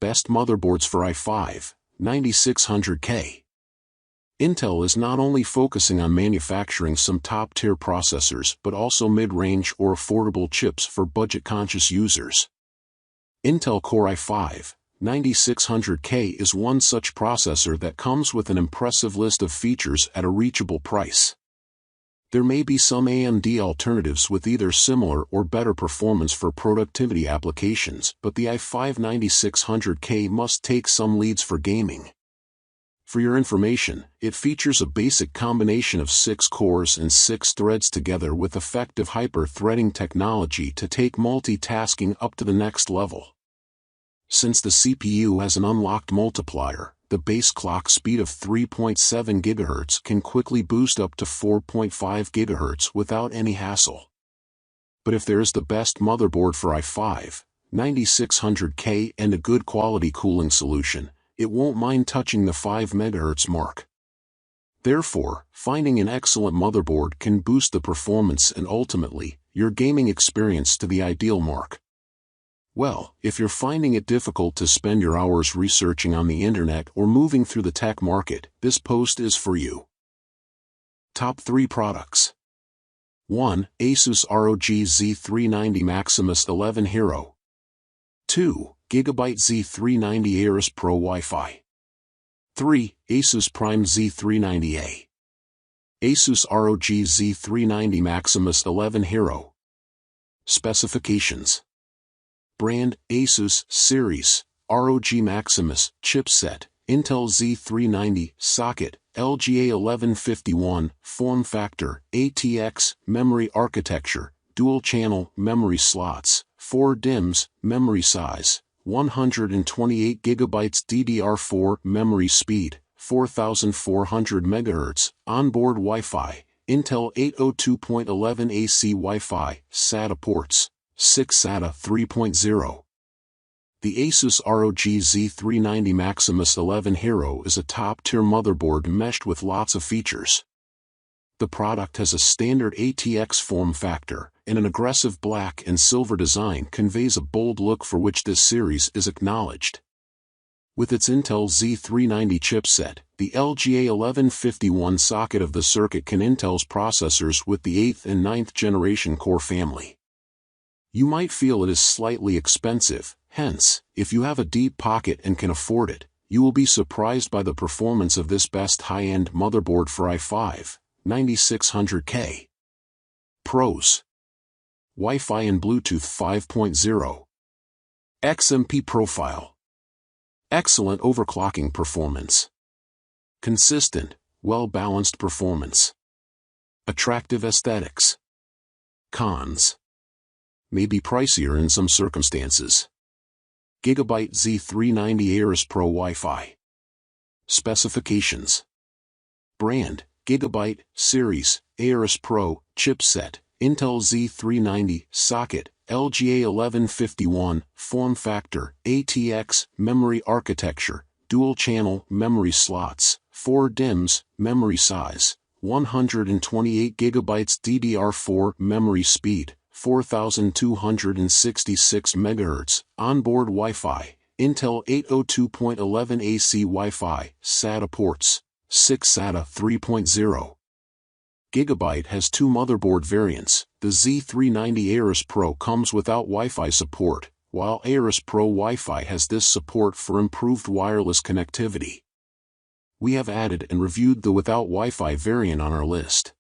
Best motherboards for i5, 9600K. Intel is not only focusing on manufacturing some top-tier processors but also mid-range or affordable chips for budget-conscious users. Intel Core i5, 9600K is one such processor that comes with an impressive list of features at a reachable price. There may be some AMD alternatives with either similar or better performance for productivity applications, but the i5 9600K must take some leads for gaming. For your information, it features a basic combination of 6 cores and 6 threads together with effective hyper-threading technology to take multitasking up to the next level. Since the CPU has an unlocked multiplier, the base clock speed of 3.7 GHz can quickly boost up to 4.5 GHz without any hassle. But if there is the best motherboard for i5, 9600K and a good quality cooling solution, it won't mind touching the 5 MHz mark. Therefore, finding an excellent motherboard can boost the performance and ultimately, your gaming experience to the ideal mark. Well, if you're finding it difficult to spend your hours researching on the internet or moving through the tech market, this post is for you. Top 3 products. 1. Asus ROG Z390 Maximus 11 Hero. 2. Gigabyte Z390 Aorus Pro Wi-Fi. 3. Asus Prime Z390A. Asus ROG Z390 Maximus 11 Hero. Specifications. Brand, Asus, Series, ROG Maximus, chipset, Intel Z390, socket, LGA 1151, form factor, ATX, memory architecture, dual-channel, memory slots, 4 DIMMs, memory size, 128 GB DDR4, memory speed, 4400 MHz, onboard Wi-Fi, Intel 802.11 AC Wi-Fi, SATA ports. 6 SATA 3.0. The Asus ROG Z390 Maximus 11 Hero is a top-tier motherboard meshed with lots of features. The product has a standard ATX form factor, and an aggressive black and silver design conveys a bold look for which this series is acknowledged. With its Intel Z390 chipset, the LGA 1151 socket of the circuit can Intel's processors with the 8th and 9th generation core family. You might feel it is slightly expensive, hence, if you have a deep pocket and can afford it, you will be surprised by the performance of this best high-end motherboard for i5, 9600K. Pros. Wi-Fi and Bluetooth 5.0. XMP profile. Excellent overclocking performance. Consistent, well-balanced performance. Attractive aesthetics. Cons. May be pricier in some circumstances. Gigabyte Z390 Aorus Pro Wi-Fi. Specifications. Brand, Gigabyte, Series, Aorus Pro, chipset, Intel Z390, socket, LGA 1151, form factor, ATX, memory architecture, dual-channel, memory slots, 4 DIMMs, memory size, 128 GB DDR4, memory speed, 4266 MHz, onboard Wi-Fi, Intel 802.11 AC Wi-Fi, SATA ports, 6 SATA 3.0. Gigabyte has 2 motherboard variants. The Z390 Aorus Pro comes without Wi-Fi support, while Aorus Pro Wi-Fi has this support for improved wireless connectivity. We have added and reviewed the without Wi-Fi variant on our list.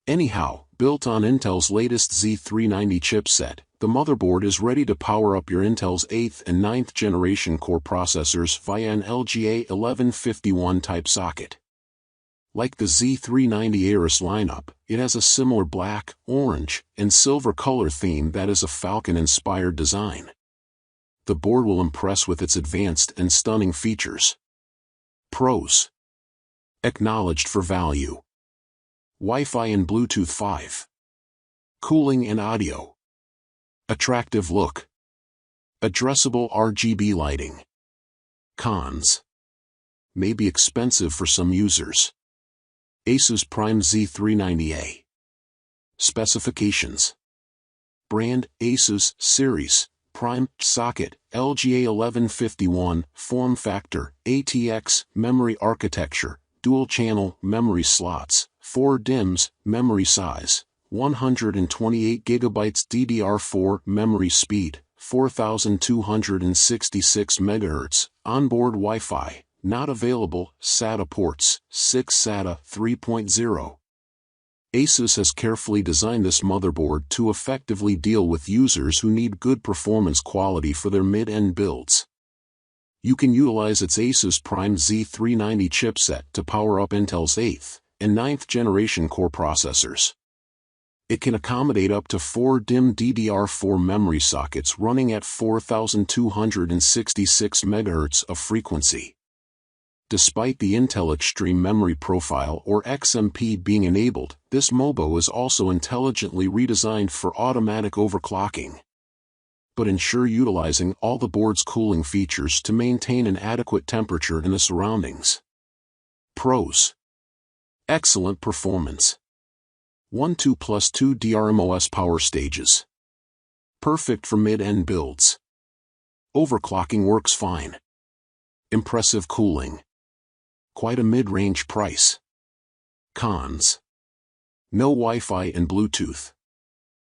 Anyhow, built on Intel's latest Z390 chipset, the motherboard is ready to power up your Intel's 8th and 9th generation core processors via an LGA 1151 type socket. Like the Z390 Aorus lineup, it has a similar black, orange, and silver color theme that is a Falcon-inspired design. The board will impress with its advanced and stunning features. Pros. Acknowledged for value. Wi-Fi and Bluetooth 5. Cooling and audio. Attractive look. Addressable RGB lighting. Cons. May be expensive for some users. Asus Prime Z390A. Specifications. Brand, Asus, Series, Prime, socket, LGA 1151, form factor, ATX, memory architecture, dual channel, memory slots, 4 DIMMs, memory size, 128 GB DDR4, memory speed, 4266 MHz, onboard Wi-Fi, not available, SATA ports, 6 SATA 3.0. ASUS has carefully designed this motherboard to effectively deal with users who need good performance quality for their mid-end builds. You can utilize its ASUS Prime Z390 chipset to power up Intel's 8th and 9th generation core processors. It can accommodate up to 4 DIMM DDR4 memory sockets running at 4266 MHz of frequency. Despite the Intel Extreme Memory Profile or XMP being enabled, this MOBO is also intelligently redesigned for automatic overclocking. But ensure utilizing all the board's cooling features to maintain an adequate temperature in the surroundings. Pros: excellent performance. 1.2+2 DRMOS power stages. Perfect for mid-end builds. Overclocking works fine. Impressive cooling. Quite a mid-range price. Cons: no Wi-Fi and Bluetooth.